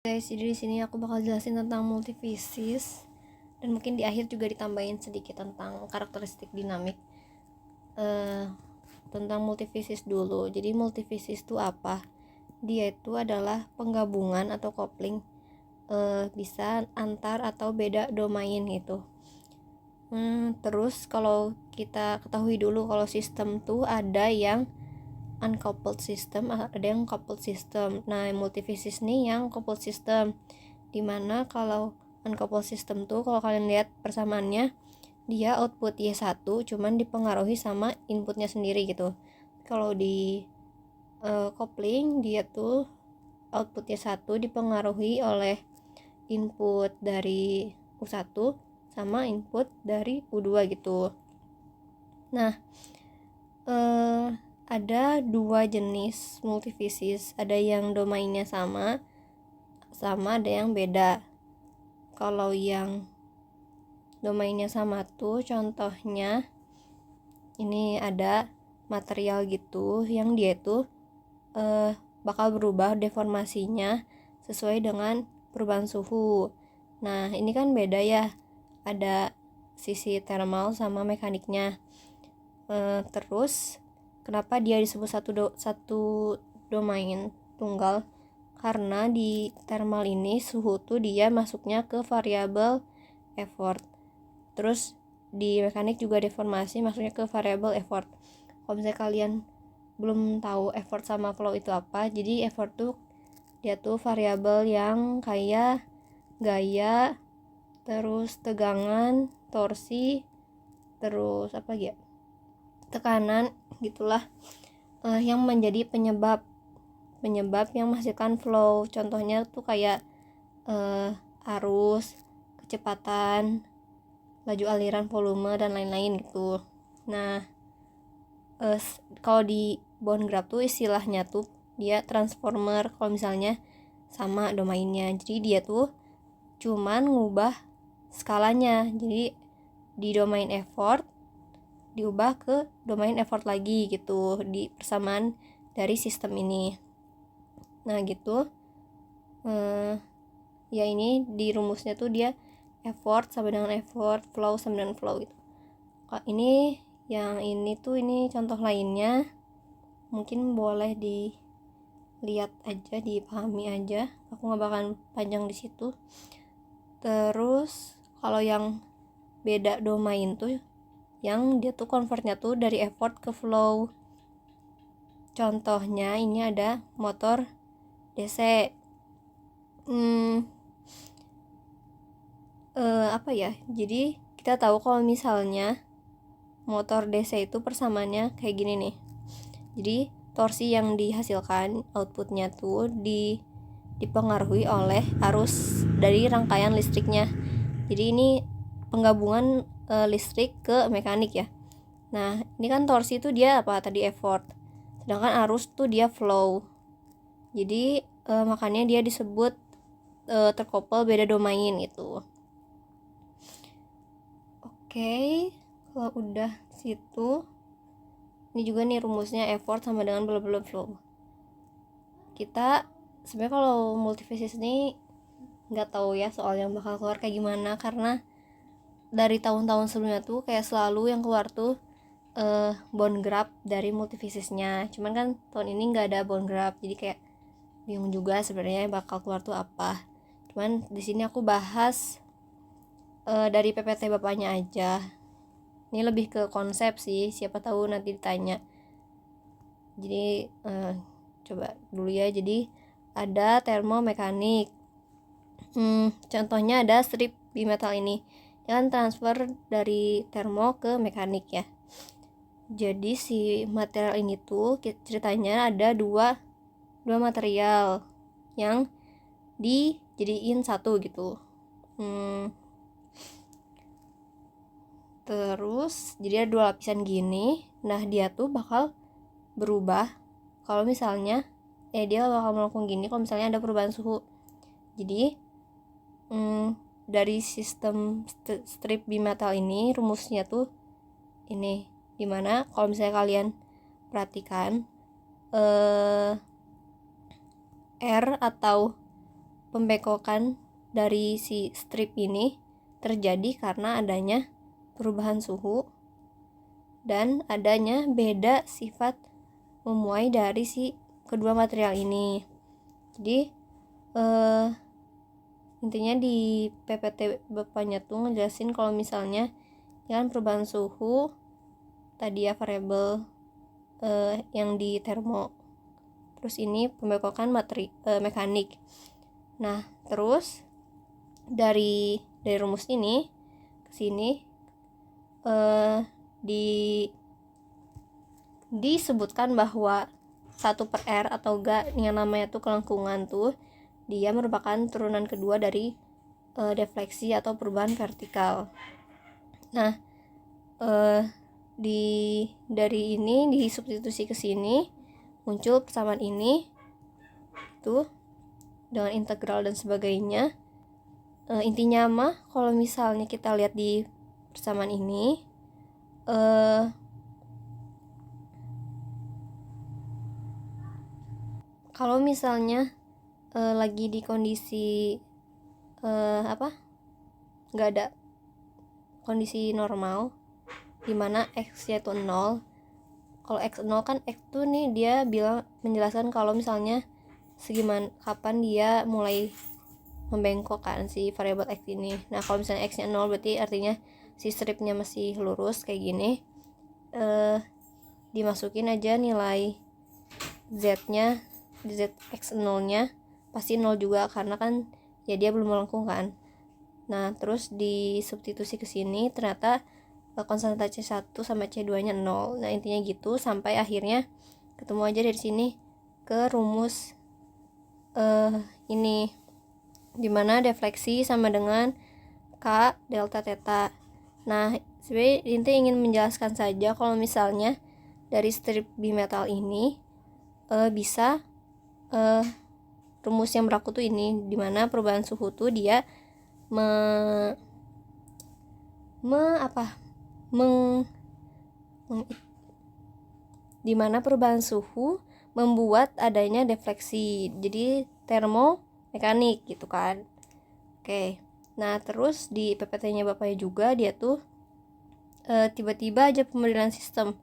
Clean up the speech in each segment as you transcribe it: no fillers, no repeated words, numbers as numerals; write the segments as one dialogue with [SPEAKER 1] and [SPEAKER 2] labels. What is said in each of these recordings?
[SPEAKER 1] Guys, jadi di sini aku bakal jelasin tentang multifisis dan mungkin di akhir juga ditambahin sedikit tentang karakteristik dinamik. Tentang multifisis dulu. Jadi multifisis itu apa? Dia itu adalah penggabungan atau coupling bisa antar atau beda domain gitu. Terus kalau kita ketahui dulu kalau sistem tuh ada yang uncoupled system, ada yang coupled system. Nah, multifisis nih yang coupled system, dimana kalau uncoupled system tuh kalau kalian lihat persamaannya, dia output Y1 cuman dipengaruhi sama inputnya sendiri gitu. Kalau di coupling, dia tuh output Y1 dipengaruhi oleh input dari U1 sama input dari U2 gitu. Nah, ada dua jenis multifisis, ada yang domainnya sama ada yang beda. Kalau yang domainnya sama tuh contohnya ini ada material gitu yang dia tuh bakal berubah deformasinya sesuai dengan perubahan suhu. Nah, ini kan beda ya, ada sisi thermal sama mekaniknya. Terus kenapa dia disebut satu domain tunggal? Karena di thermal ini suhu tuh dia masuknya ke variabel effort. Terus di mekanik juga deformasi masuknya ke variabel effort. Kalau misalnya kalian belum tahu effort sama flow itu apa, jadi effort tuh dia tuh variabel yang kayak gaya, terus tegangan, torsi, terus apa ya, tekanan gitulah, yang menjadi penyebab yang menghasilkan flow. Contohnya tuh kayak arus, kecepatan, laju aliran, volume, dan lain-lain gitu. Nah, kalau di bone graph tuh istilahnya tuh dia transformer kalau misalnya sama domainnya. Jadi dia tuh cuman ngubah skalanya. Jadi di domain effort diubah ke domain effort lagi gitu di persamaan dari sistem ini. Nah gitu, ya ini di rumusnya tuh dia effort sama dengan effort, flow sama dengan flow gitu. Ini yang ini tuh ini contoh lainnya, mungkin boleh dilihat aja, dipahami aja, aku nggak bakalan panjang di situ. Terus kalau yang beda domain tuh yang dia tuh convertnya tuh dari effort ke flow. Contohnya ini ada motor DC. Apa ya? Jadi kita tahu kalau misalnya motor DC itu persamaannya kayak gini nih. Jadi torsi yang dihasilkan outputnya tuh dipengaruhi oleh arus dari rangkaian listriknya. Jadi ini penggabungan listrik ke mekanik ya. Nah, ini kan torsi itu dia apa tadi, effort. Sedangkan arus tuh dia flow. Jadi makanya dia disebut terkouple beda domain itu. Oke, kalau udah situ, ini juga nih rumusnya effort sama dengan bla bla flow. Kita sebenarnya kalau multifisis ini nggak tahu ya soal yang bakal keluar kayak gimana, karena dari tahun-tahun sebelumnya tuh kayak selalu yang keluar tuh bone graph dari multifisisnya. Cuman kan tahun ini nggak ada bone graph, jadi kayak bingung juga sebenarnya bakal keluar tuh apa. Cuman di sini aku bahas dari PPT bapaknya aja. Ini lebih ke konsep sih, siapa tahu nanti ditanya. Jadi coba dulu ya. Jadi ada termomekanik. Contohnya ada strip bimetal ini. Dia kan transfer dari termo ke mekanik ya. Jadi si material ini tuh ceritanya ada dua material yang dijadiin satu gitu. Terus jadi ada dua lapisan gini. Nah dia tuh bakal berubah kalau misalnya dia bakal melakukan gini kalau misalnya ada perubahan suhu. Jadi dari sistem strip bimetal ini rumusnya tuh ini, dimana kalau misalnya kalian perhatikan R atau pembengkokan dari si strip ini terjadi karena adanya perubahan suhu dan adanya beda sifat memuai dari si kedua material ini. Jadi intinya di PPT bapaknya tuh ngejelasin kalau misalnya kan perubahan suhu tadi ya variabel yang di termo, terus ini pembengkokan mekanik. Nah terus dari rumus ini ke sini disebutkan bahwa 1/R atau GA yang namanya tuh kelengkungan tuh dia merupakan turunan kedua dari defleksi atau perubahan vertikal. Nah dari ini disubstitusi ke sini muncul persamaan ini tuh dengan integral dan sebagainya. Intinya mah kalau misalnya kita lihat di persamaan ini kalau misalnya lagi di kondisi nggak ada kondisi normal dimana x-nya itu 0. Kalau x 0 kan x tuh nih dia menjelaskan kalau misalnya kapan dia mulai membengkok kan si variabel x ini. Nah kalau misalnya x-nya 0 berarti artinya si stripnya masih lurus kayak gini. Dimasukin aja nilai z-nya, z x 0 nya pasti 0 juga karena kan ya dia belum melengkung kan. Nah terus disubstitusi ke sini ternyata konstanta C1 sama C2 nya 0. Nah intinya gitu sampai akhirnya ketemu aja dari sini ke rumus ini dimana defleksi sama dengan K delta theta. Nah sebenarnya inti ingin menjelaskan saja kalau misalnya dari strip bimetal ini bisa rumus yang berlaku tuh ini dimana perubahan suhu tuh dia dimana perubahan suhu membuat adanya defleksi, jadi termomekanik gitu kan. Oke, nah terus di PPT-nya bapaknya juga dia tuh tiba-tiba aja pemodelan sistem.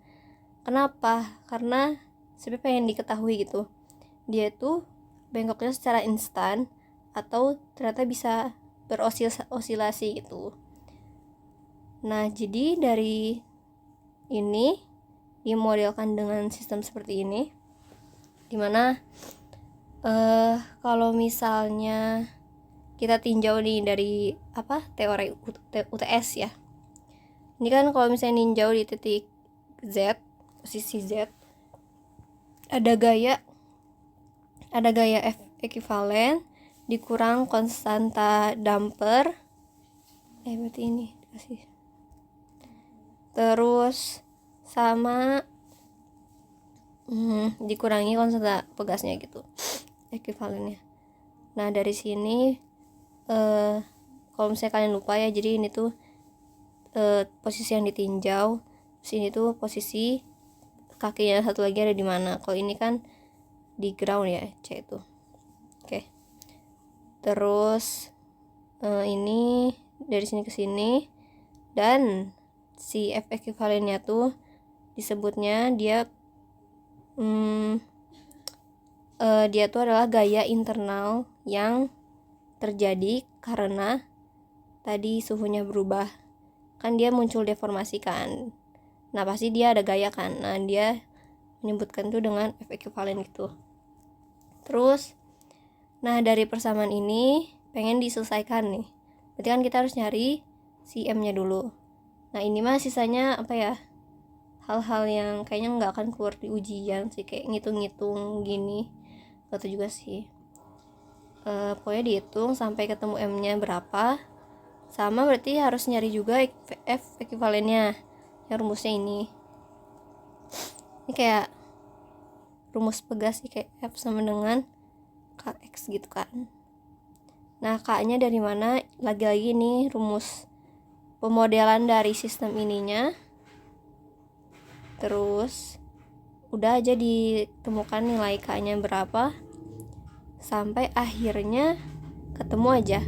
[SPEAKER 1] Kenapa? Karena sebenarnya pengen diketahui gitu, dia tuh bengkoknya secara instan atau ternyata bisa berosilasi gitu. Nah jadi dari ini dimodelkan dengan sistem seperti ini, dimana kalau misalnya kita tinjau nih dari teori UTS ya, ini kan kalau misalnya ninjau di titik Z, posisi Z, ada gaya F ekuivalen dikurang konstanta damper berarti ini dikasih, terus sama dikurangi konstanta pegasnya gitu ekuivalennya. Nah dari sini kalau misalnya kalian lupa ya, jadi ini tuh posisi yang ditinjau, sini tuh posisi kakinya satu lagi ada di mana. Kalau ini kan di ground ya, C itu. Oke. Terus ini dari sini ke sini, dan si F ekuivalennya tuh disebutnya dia dia tuh adalah gaya internal yang terjadi karena tadi suhunya berubah kan, dia muncul deformasi kan. Nah pasti dia ada gaya kan. Nah dia menyebutkan tuh dengan F ekuivalen gitu. Terus nah dari persamaan ini pengen diselesaikan nih, berarti kan kita harus nyari si M nya dulu. Nah ini mah sisanya hal-hal yang kayaknya nggak akan keluar di ujian sih, kayak ngitung-ngitung gini, gak tau juga sih. Pokoknya dihitung sampai ketemu M nya berapa, sama berarti harus nyari juga F ekuivalennya yang rumusnya ini kayak rumus pegas sih, kayak F sama dengan Kx gitu kan. Nah K nya dari mana, lagi-lagi nih rumus pemodelan dari sistem ininya, terus udah aja ditemukan nilai K nya berapa sampai akhirnya ketemu aja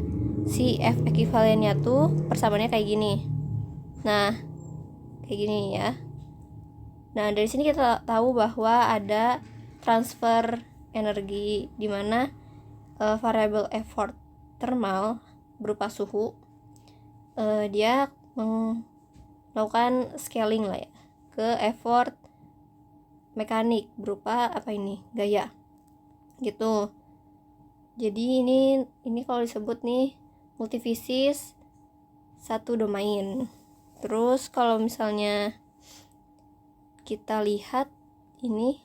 [SPEAKER 1] si F ekivalennya tuh persamaannya kayak gini. Nah, kayak gini ya. Nah, dari sini kita tahu bahwa ada transfer energi di mana variable effort thermal berupa suhu dia melakukan scaling lah ya ke effort mekanik berupa apa ini? Gaya. Gitu. Jadi ini kalau disebut nih multifisis satu domain. Terus kalau misalnya kita lihat ini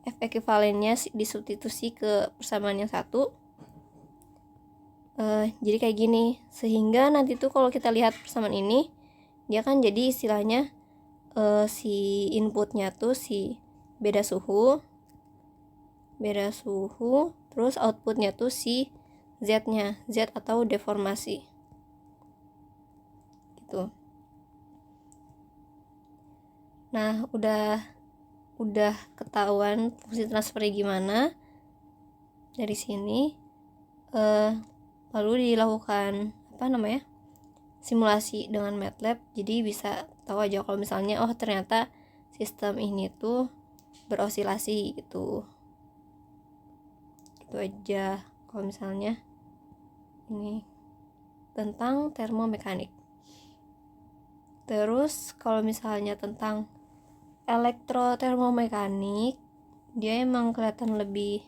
[SPEAKER 1] F ekivalennya disubstitusi ke persamaan yang satu, jadi kayak gini. Sehingga nanti tuh kalau kita lihat persamaan ini, dia kan jadi istilahnya si inputnya tuh si beda suhu, terus outputnya tuh si Z-nya, Z atau deformasi gitu. Nah, udah ketahuan fungsi transfernya gimana dari sini, lalu dilakukan simulasi dengan MATLAB. Jadi bisa tahu aja kalau misalnya ternyata sistem ini tuh berosilasi gitu. Itu aja kalau misalnya ini tentang termomekanik. Terus kalau misalnya tentang elektrotermomekanik, dia emang kelihatan lebih,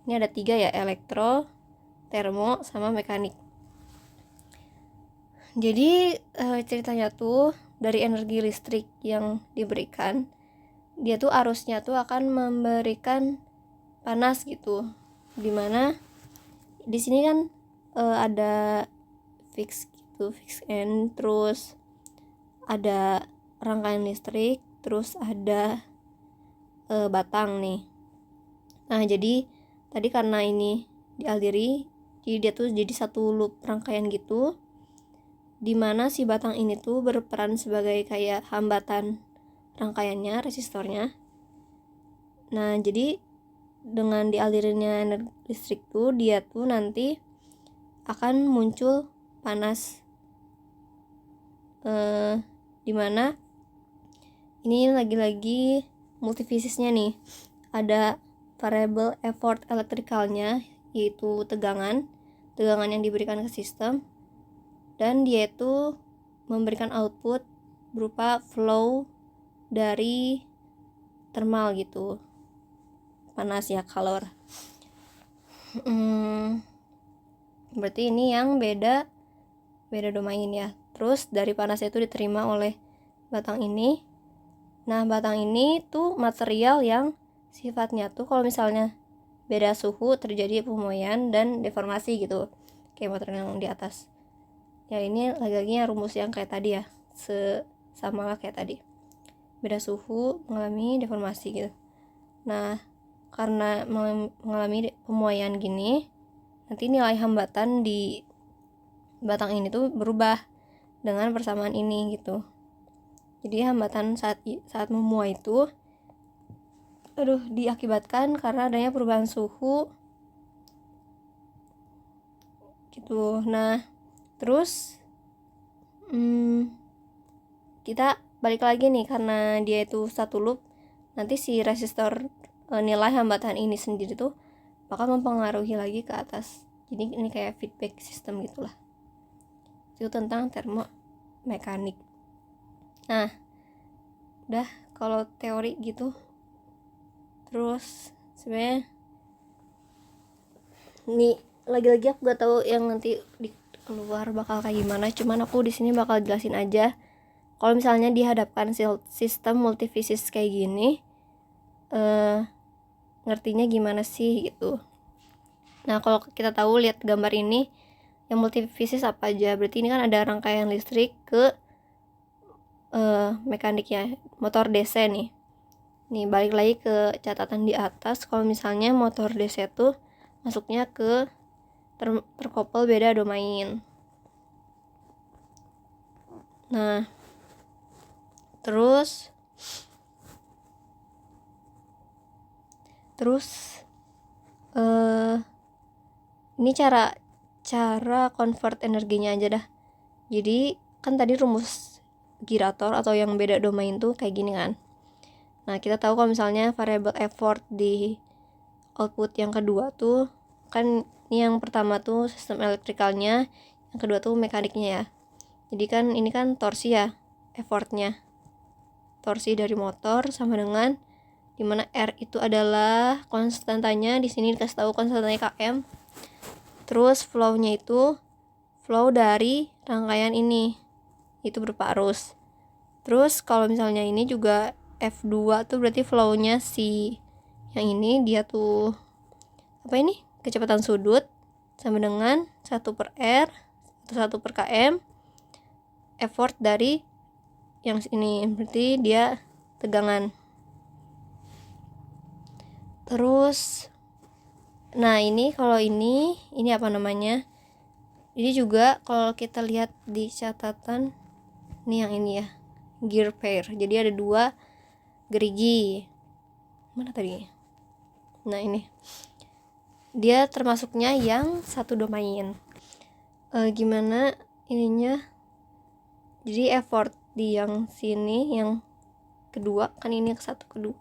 [SPEAKER 1] ini ada 3 ya, elektro, termo, sama mekanik. Jadi ceritanya tuh dari energi listrik yang diberikan, dia tuh arusnya tuh akan memberikan panas gitu. Dimana di sini kan ada fix end, terus ada rangkaian listrik, terus ada batang nih. Nah, jadi tadi karena ini dialiri, jadi dia tuh jadi satu loop rangkaian gitu, dimana si batang ini tuh berperan sebagai kayak hambatan rangkaiannya, resistornya. Nah, jadi dengan dialirinnya energi listrik tuh, dia tuh nanti akan muncul panas, dimana ini lagi-lagi multifisisnya nih, ada variable effort elektrikalnya, yaitu tegangan yang diberikan ke sistem, dan dia itu memberikan output berupa flow dari thermal gitu, panas ya, kalor. Berarti ini yang beda domain ya. Terus dari panasnya itu diterima oleh batang ini. Nah, batang ini tuh material yang sifatnya tuh kalau misalnya beda suhu terjadi pemuaian dan deformasi gitu, kayak material yang di atas. Ya, ini lagi-lagi rumus yang kayak tadi ya, sama lah kayak tadi, beda suhu mengalami deformasi gitu. Nah, karena mengalami pemuaian gini, nanti nilai hambatan di batang ini tuh berubah dengan persamaan ini gitu. Jadi hambatan saat memuai itu diakibatkan karena adanya perubahan suhu gitu. Nah, terus kita balik lagi nih, karena dia itu satu loop, nanti si resistor nilai hambatan ini sendiri tuh bakal mempengaruhi lagi ke atas. Jadi ini kayak feedback system gitulah. Itu tentang termomekanik. Nah, udah kalau teori gitu. Terus sebenarnya ini lagi-lagi aku gak tahu yang nanti di keluar bakal kayak gimana, cuman aku di sini bakal jelasin aja kalau misalnya dihadapkan sistem multifisis kayak gini, ngertinya gimana sih gitu. Nah, kalau kita tahu lihat gambar ini, yang multifisis apa aja, berarti ini kan ada rangkaian listrik ke mekaniknya, motor DC nih. Nih, balik lagi ke catatan di atas, kalau misalnya motor DC tuh masuknya ke terkopel beda domain. Nah, terus Ini cara convert energinya aja dah. Jadi kan tadi rumus girator atau yang beda domain tuh kayak gini kan. Nah, kita tahu kalau misalnya variabel effort di output yang kedua tuh kan, ini yang pertama tuh sistem elektrikalnya, yang kedua tuh mekaniknya ya. Jadi kan ini kan torsi ya, effortnya. Torsi dari motor sama dengan dimana R itu adalah konstantanya, di sini dikasih tahu konstantanya km. Terus flow-nya itu flow dari rangkaian ini, itu berupa arus. Terus kalau misalnya ini juga F2 tuh berarti flow-nya si yang ini, dia tuh apa ini? Kecepatan sudut sama dengan 1 per R atau 1 per km effort dari yang ini, berarti dia tegangan. Terus nah ini kalau ini apa namanya, ini juga kalau kita lihat di catatan ini, yang ini ya, gear pair. Jadi ada 2 gerigi. Mana tadi? Nah ini dia termasuknya yang satu domain. Gimana ininya? Jadi effort di yang sini yang kedua kan, ini ke satu kedua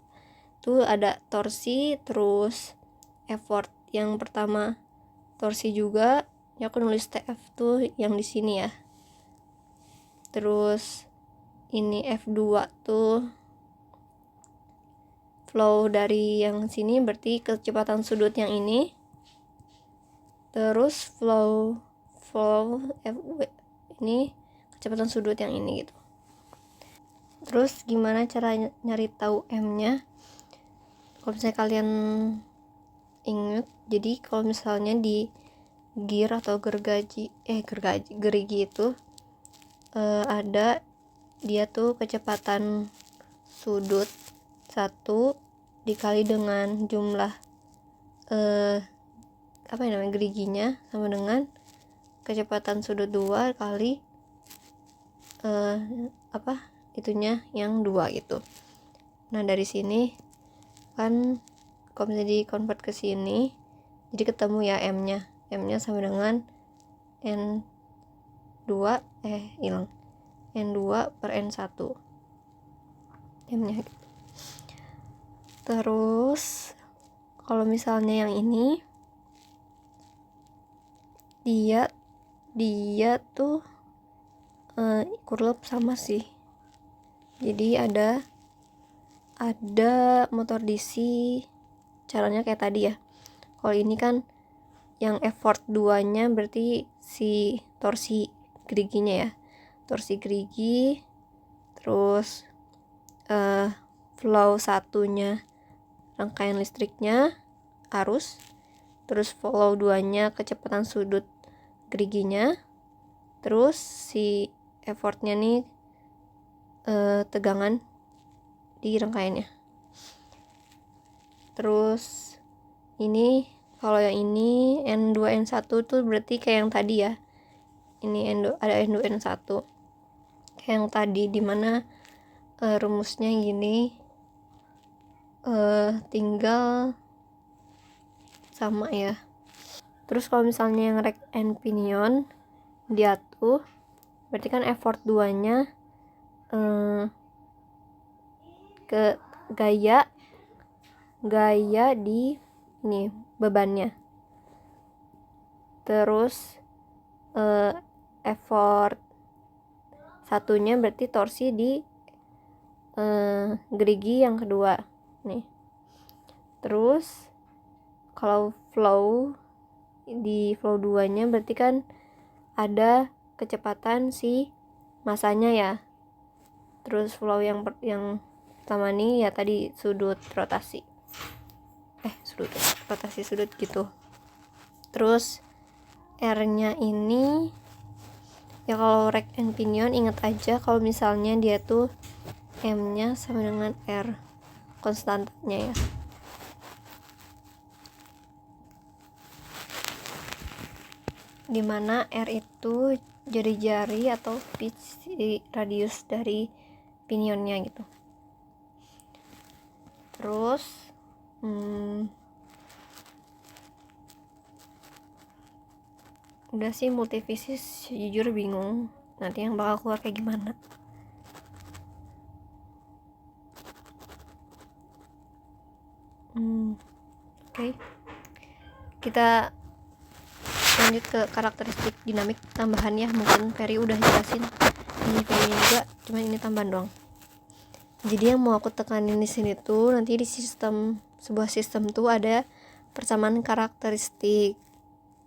[SPEAKER 1] tuh ada torsi, terus effort yang pertama torsi juga ya, aku nulis TF tuh yang di sini ya. Terus ini F2 tuh flow dari yang sini, berarti kecepatan sudut yang ini. Terus flow FW ini kecepatan sudut yang ini gitu. Terus gimana cara nyari tahu M-nya? Kalau misalnya kalian ingat, jadi kalau misalnya di gear atau gergaji itu ada dia tuh kecepatan sudut 1 dikali dengan jumlah apa yang namanya geriginya, sama dengan kecepatan sudut 2 kali itunya yang 2 gitu. Nah dari sini kan kalau misalnya di convert ke sini, jadi ketemu ya M-nya sama dengan N2 per N1 M-nya gitu. Terus kalau misalnya yang ini dia tuh kurang sama sih. Jadi ada motor DC, caranya kayak tadi ya. Kalau ini kan yang effort 2-nya berarti si torsi geriginya ya, torsi gerigi. Terus flow 1-nya rangkaian listriknya, arus. Terus flow 2-nya kecepatan sudut geriginya. Terus si effortnya nih tegangan di rangkaiannya. Terus ini kalau yang ini N2 N1 tuh berarti kayak yang tadi ya. Ini ada N2 N1 kayak yang tadi, dimana rumusnya gini, tinggal sama ya. Terus kalau misalnya yang rack and pinion, dia tuh berarti kan effort 2-nya ke gaya di ini bebannya. Terus effort 1-nya berarti torsi di gerigi yang kedua nih. Terus kalau flow di flow 2-nya berarti kan ada kecepatan si masanya ya. Terus flow yang pertama nih ya tadi sudut rotasi sudut gitu. Terus R-nya ini ya, kalau rack and pinion ingat aja kalau misalnya dia tuh M-nya sama dengan R konstantnya ya. Dimana R itu jari-jari atau pitch radius dari pinionnya gitu. Terus Udah sih multifisis jujur bingung nanti yang bakal keluar kayak gimana. Oke. Kita lanjut ke karakteristik dinamik tambahan ya. Mungkin Ferry udah jelasin ini juga, cuman ini tambahan doang. Jadi yang mau aku tekanin di sini tuh nanti di sebuah sistem tuh ada persamaan karakteristik.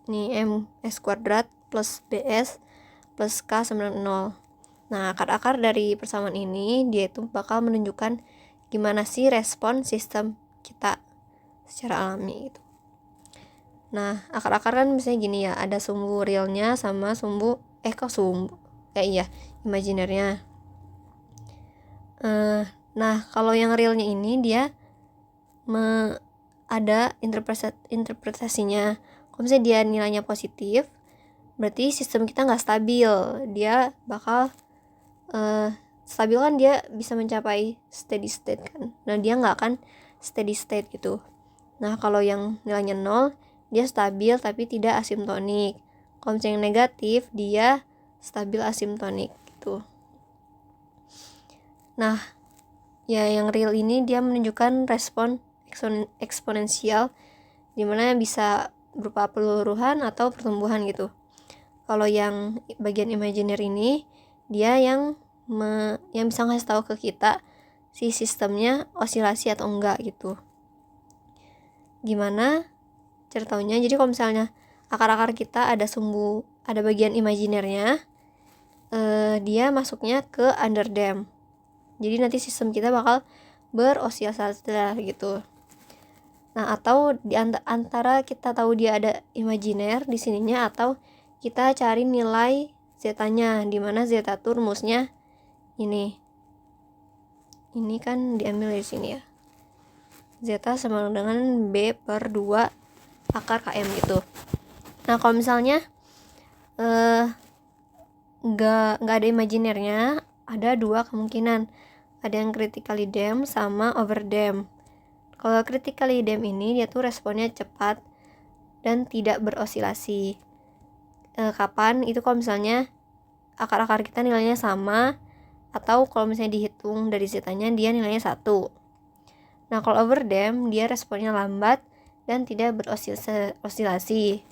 [SPEAKER 1] Nih ms kuadrat plus bs plus k sama dengan 0. Nah, akar-akar dari persamaan ini dia itu bakal menunjukkan gimana sih respon sistem kita secara alami gitu. Nah, akar-akar kan misalnya gini ya, ada sumbu realnya sama sumbu imajinernya. Nah, kalau yang realnya ini dia ada interpretasinya. Kalau misalnya dia nilainya positif, berarti sistem kita nggak stabil. Dia bakal stabil kan dia bisa mencapai steady state kan. Nah, dia nggak akan steady state gitu. Nah, kalau yang nilainya 0, dia stabil tapi tidak asimptonik. Kalau misalnya yang negatif, dia stabil asimptonik gitu. Nah, ya yang real ini dia menunjukkan respon eksponensial dimana bisa berupa peluruhan atau pertumbuhan gitu. Kalau yang bagian imajiner ini dia yang bisa ngasih tahu ke kita si sistemnya osilasi atau enggak gitu. Gimana cara taunya? Jadi kalau misalnya akar-akar kita ada bagian imajinernya, dia masuknya ke underdam. Jadi nanti sistem kita bakal berosialisasi gitu. Nah, atau di antara kita tahu dia ada imajiner di sininya, atau kita cari nilai zeta-nya, di mana zeta tuh rumusnya ini kan diambil dari sini ya. Zeta sama dengan B per 2 akar KM gitu. Nah, kalau misalnya nggak ada imajinernya, ada dua kemungkinan. Ada yang critically damped sama overdamp. Kalau critically damped ini dia tuh responnya cepat dan tidak berosilasi. Kapan? Itu kalau misalnya akar-akar kita nilainya sama, atau kalau misalnya dihitung dari zeta-nya dia nilainya 1. Nah, kalau overdamp dia responnya lambat dan tidak berosilasi.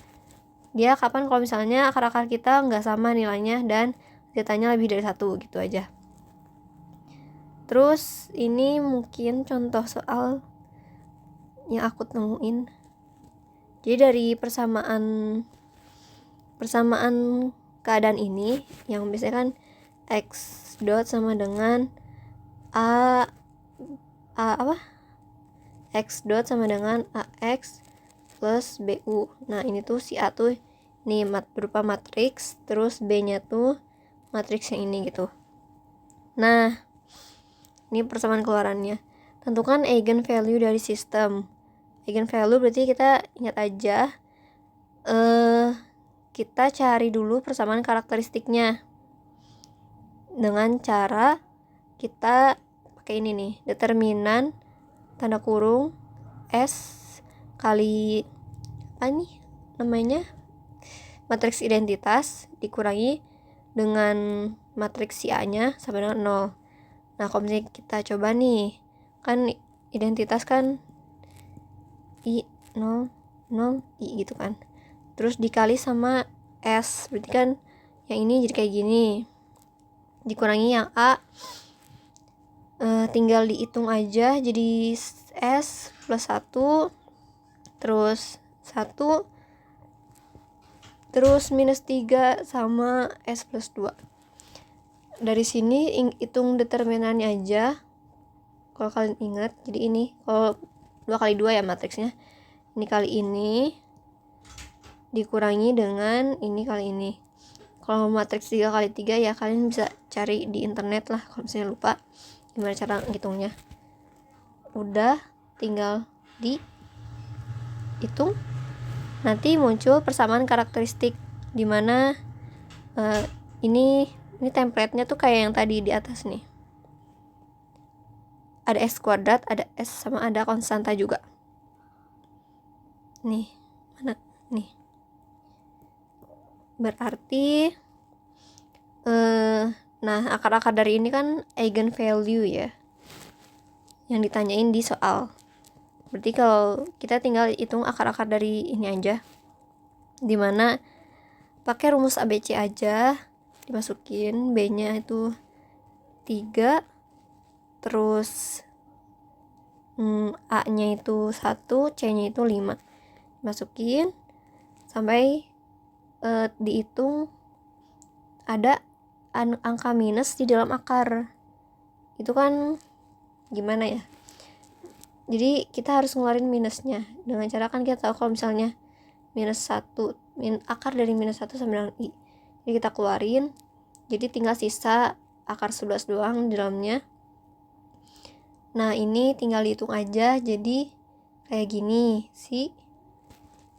[SPEAKER 1] Dia kapan? Kalau misalnya akar-akar kita nggak sama nilainya dan zeta-nya lebih dari 1 gitu aja. Terus ini mungkin contoh soal yang aku temuin. Jadi dari persamaan keadaan ini yang biasanya kan x dot sama dengan x dot sama dengan ax plus bu. Nah, ini tuh si a tuh ini berupa matriks, terus b-nya tuh matriks yang ini gitu. Nah, ini persamaan keluarannya. Tentukan eigenvalue dari sistem. Eigenvalue berarti kita ingat aja, kita cari dulu persamaan karakteristiknya dengan cara kita pakai ini nih, determinan tanda kurung S kali matriks identitas dikurangi dengan matriks si A-nya sama dengan 0. Nah, kalau misalnya kita coba nih, kan identitas kan I 0 0 I gitu kan, terus dikali sama S, berarti kan yang ini jadi kayak gini, dikurangi yang A, tinggal dihitung aja jadi S plus 1, terus 1, terus minus 3 sama S plus 2. Dari sini hitung determinannya aja kalau kalian ingat. Jadi ini kalau 2 kali 2 ya matriksnya, ini kali ini dikurangi dengan ini kali ini. Kalau matriks 3 kali 3 ya kalian bisa cari di internet lah kalau misalnya lupa gimana cara ngitungnya. Udah tinggal dihitung, nanti muncul persamaan karakteristik dimana ini template-nya tuh kayak yang tadi di atas nih. Ada S kuadrat, ada S sama ada konstanta juga. Nih, mana? Nih. Berarti nah akar-akar dari ini kan eigenvalue ya, yang ditanyain di soal. Berarti kalau kita tinggal hitung akar-akar dari ini aja, dimana pakai rumus ABC aja, dimasukin B-nya itu 3, terus A-nya itu 1, C-nya itu 5. Masukin sampai dihitung ada angka minus di dalam akar. Itu kan gimana ya? Jadi kita harus ngeluarin minusnya. Dengan cara kan kita tahu kalau misalnya minus 1, akar dari minus 1 sama dengan I. Jadi kita keluarin. Jadi tinggal sisa akar 11 doang di dalamnya. Nah ini tinggal dihitung aja. Jadi kayak gini sih.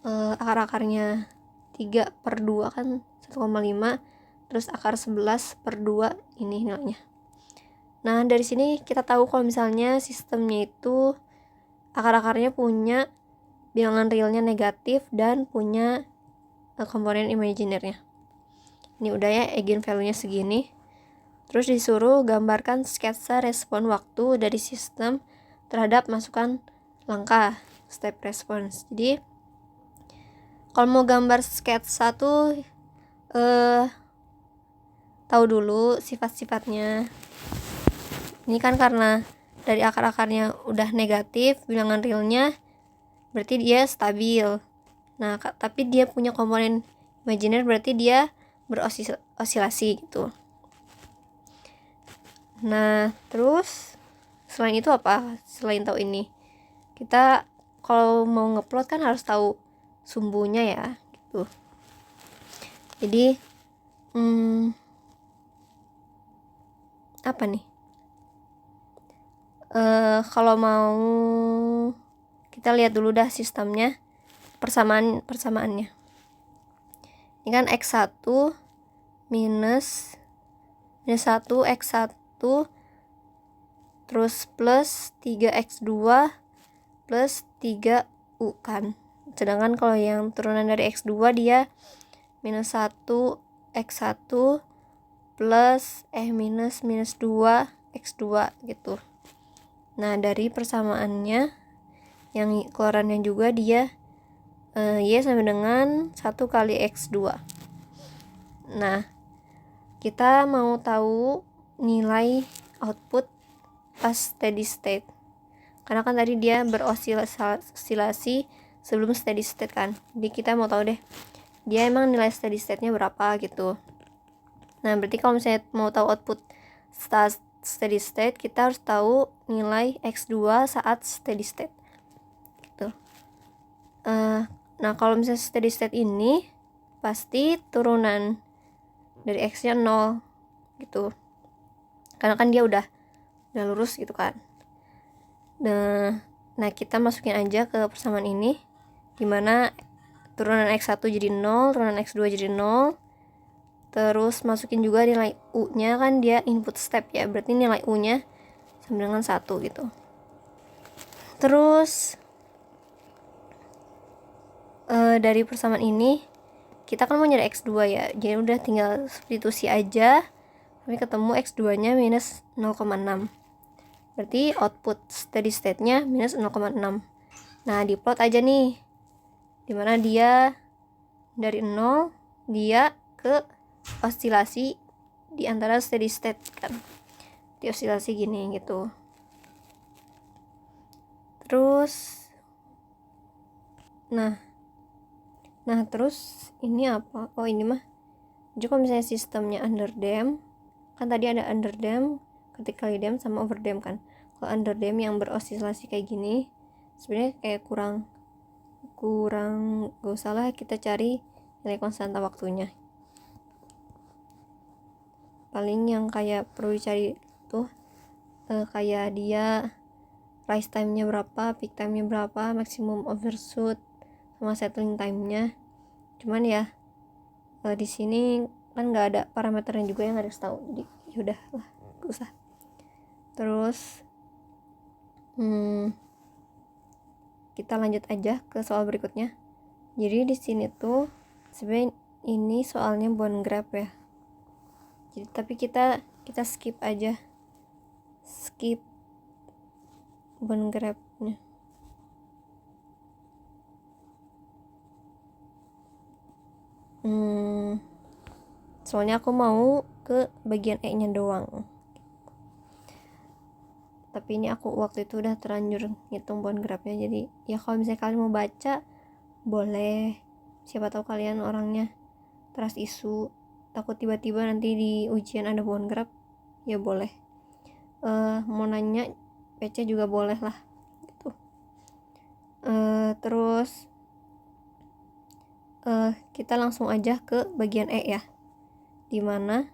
[SPEAKER 1] Akar-akarnya 3/2 kan 1,5. Terus akar 11/2 ini nilainya. Nah dari sini kita tahu kalau misalnya sistemnya itu akar-akarnya punya bilangan realnya negatif dan punya komponen imajinernya. Ini udah ya, eigenvalue-nya segini. Terus disuruh gambarkan sketsa respon waktu dari sistem terhadap masukan langkah, step response. Jadi kalau mau gambar sketsa tuh tahu dulu sifat-sifatnya. Ini kan karena dari akar-akarnya udah negatif, bilangan realnya berarti dia stabil. Nah, tapi dia punya komponen imajiner, berarti dia berosilasi gitu. Nah, terus selain itu apa? Selain tahu ini, kita kalau mau ngeplot kan harus tahu sumbunya ya, gitu. Jadi, apa nih? Kalau mau kita lihat dulu dah sistemnya, persamaannya. Ini kan X1 minus 1 X1 terus plus 3X2 plus 3U kan. Sedangkan kalau yang turunan dari X2 dia minus 1 X1 plus minus 2 X2 gitu. Nah dari persamaannya yang keluarannya juga dia Y sama dengan 1 kali X2. Nah kita mau tahu nilai output pas steady state, karena kan tadi dia berosilasi sebelum steady state kan. Jadi kita mau tahu deh dia emang nilai steady state-nya berapa gitu. Nah berarti kalau misalnya mau tahu output steady state, kita harus tahu nilai X2 saat steady state gitu. Nah kalau misalnya steady state ini pasti turunan dari X-nya 0 gitu, karena kan dia udah lurus gitu kan. Nah kita masukin aja ke persamaan ini, dimana turunan X1 jadi 0, turunan X2 jadi 0. Terus masukin juga nilai U-nya, kan dia input step ya, berarti nilai U-nya sama dengan 1 gitu. Terus dari persamaan ini kita kan mau nyari X2 ya, jadi udah tinggal substitusi aja sampai ketemu X2 nya minus 0,6. Berarti output steady state nya minus 0,6. Nah di plot aja nih, dimana dia dari 0 dia ke osilasi di antara steady state kan, di osilasi gini gitu. Terus nah terus ini apa? Oh ini mah jadi kalau misalnya sistemnya under dam, kan tadi ada under dam, vertically dam sama over dam kan. Kalau under dam yang berosilasi kayak gini sebenarnya kayak kurang gak usah lah kita cari nilai konstanta waktunya. Paling yang kayak perlu dicari tuh kayak dia rise time-nya berapa, peak time-nya berapa, maximum overshoot sama settling time-nya. Cuman ya di sini kan nggak ada parameternya juga yang harus tahu, jadi yaudah lah gak usah. Terus kita lanjut aja ke soal berikutnya. Jadi di sini tuh sebenarnya ini soalnya bond graph ya. Jadi tapi kita skip aja. Skip bond graph-nya. Soalnya aku mau ke bagian E-nya doang. Tapi ini aku waktu itu udah terlanjur ngitung bond graph-nya. Jadi ya kalau misalnya kalian mau baca boleh. Siapa tahu kalian orangnya trust issue, takut tiba-tiba nanti di ujian ada bond graph, ya boleh. Mau nanya PC juga boleh lah gitu. Terus kita langsung aja ke bagian E ya, dimana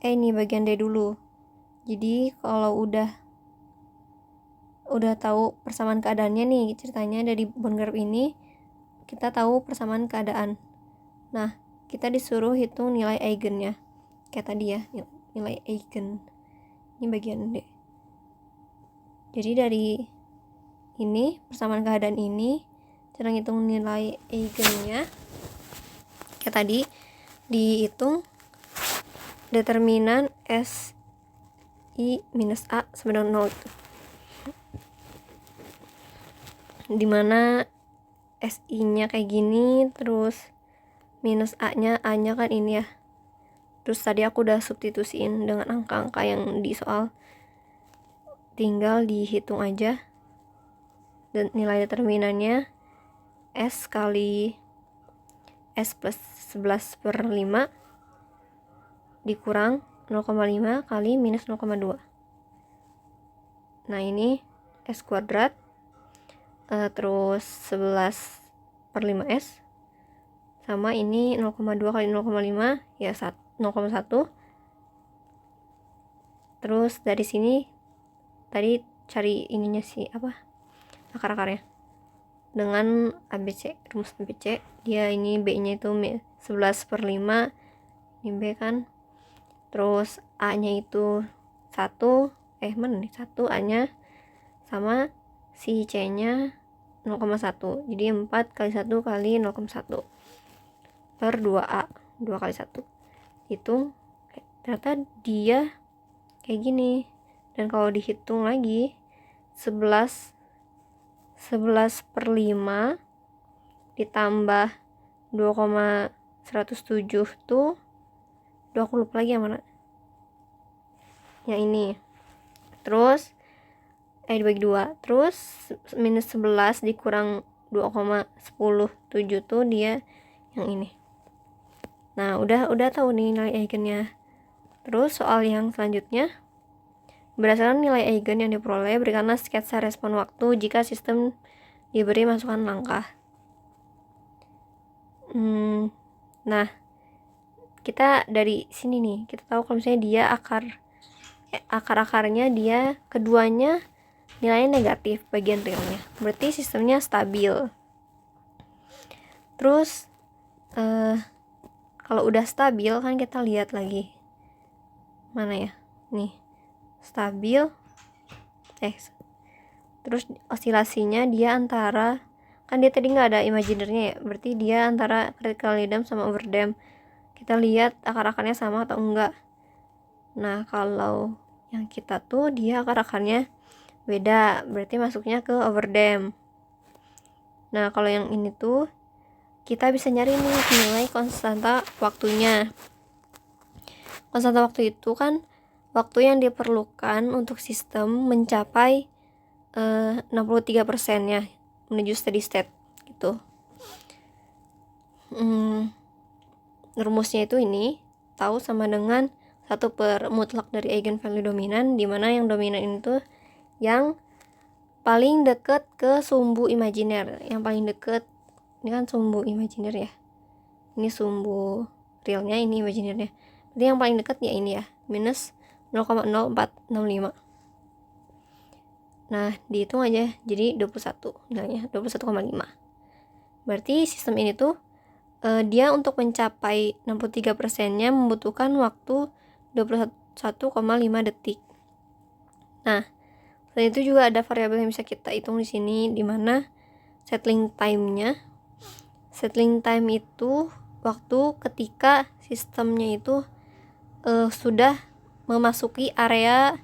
[SPEAKER 1] ini bagian D dulu. Jadi kalau udah tahu persamaan keadaannya nih, ceritanya dari bond graph ini kita tahu persamaan keadaan. Nah, kita disuruh hitung nilai eigennya kayak tadi ya, nilai eigen. Ini bagian D. Jadi dari ini persamaan keadaan ini, cara ngitung nilai eigennya kayak tadi, dihitung determinan SI minus A sama dengan 0 itu. Dimana SI-nya kayak gini, terus minus A-nya kan ini ya. Terus tadi aku udah substitusiin dengan angka-angka yang di soal. Tinggal dihitung aja. Dan nilai determinannya S kali S plus 11 per 5 dikurang 0,5 kali minus 0,2. Nah ini S kuadrat, terus 11 per 5S, sama ini 0,2 kali 0,5 ya 0,1. Terus dari sini tadi cari ininya sih, akar-akarnya dengan ABC, rumus ABC. Dia ini B-nya itu 11 per 5, ini B kan. Terus A-nya itu 1, mana nih 1 A-nya, sama si C-nya 0,1. Jadi 4 kali 1 kali 0,1 per 2A, 2 kali 1. Hitung, ternyata dia kayak gini. Dan kalau dihitung lagi 11 per 5 ditambah 2,107 tuh, aku lupa lagi yang mana, yang ini. Terus dibagi 2, terus minus 11 dikurang 2,107 tuh dia yang ini. Nah udah tahu nih nilai eigennya. Terus soal yang selanjutnya, berdasarkan nilai eigen yang diperoleh, berikanlah sketsa respon waktu jika sistem diberi masukan langkah. Nah, kita dari sini nih, kita tahu kalau misalnya dia akar-akarnya dia keduanya nilainya negatif bagian realnya. Berarti sistemnya stabil. Terus kalau udah stabil kan kita lihat lagi. Mana ya? Nih. Stabil. Terus osilasinya dia antara, kan dia tadi nggak ada imaginernya ya, berarti dia antara critically damped sama overdamped. Kita lihat akar-akarnya sama atau enggak. Nah kalau yang kita tuh dia akar-akarnya beda, berarti masuknya ke overdamped. Nah kalau yang ini tuh kita bisa nyari nih nilai konstanta waktunya. Konstanta waktu itu kan waktu yang diperlukan untuk sistem mencapai 63% ya menuju steady state gitu. Rumusnya itu ini tahu sama dengan 1 per mutlak dari eigenvalue dominan, dimana yang dominan itu yang paling deket ke sumbu imajiner. Yang paling deket ini kan sumbu imajiner ya, ini sumbu realnya, ini imajinernya. Jadi yang paling dekat ya ini ya, minus 0,0465. Nah dihitung aja, jadi 21 nilainya 21,5. Berarti sistem ini tuh dia untuk mencapai 63%-nya membutuhkan waktu 21,5 detik. Nah selain itu juga ada variabel yang bisa kita hitung di sini, dimana settling time-nya. Settling time itu waktu ketika sistemnya itu sudah memasuki area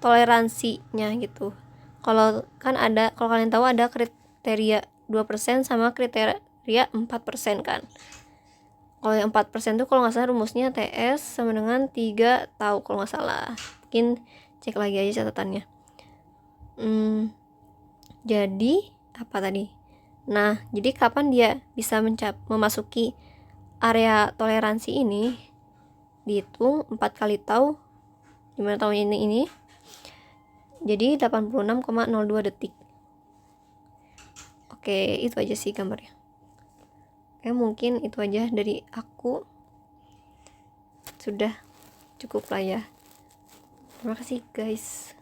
[SPEAKER 1] toleransinya gitu. Kalau kalian tahu ada kriteria 2% sama kriteria 4% kan. Kalau yang 4% tuh kalau nggak salah rumusnya TS sama dengan 3 tahu kalau nggak salah. Mungkin cek lagi aja catatannya. Jadi apa tadi? Nah, jadi kapan dia bisa memasuki area toleransi ini? Dihitung 4 kali tahu. Gimana tahu ini? Jadi 86,02 detik. Oke, itu aja sih gambarnya. Mungkin itu aja dari aku. Sudah cukup lah ya. Terima kasih guys.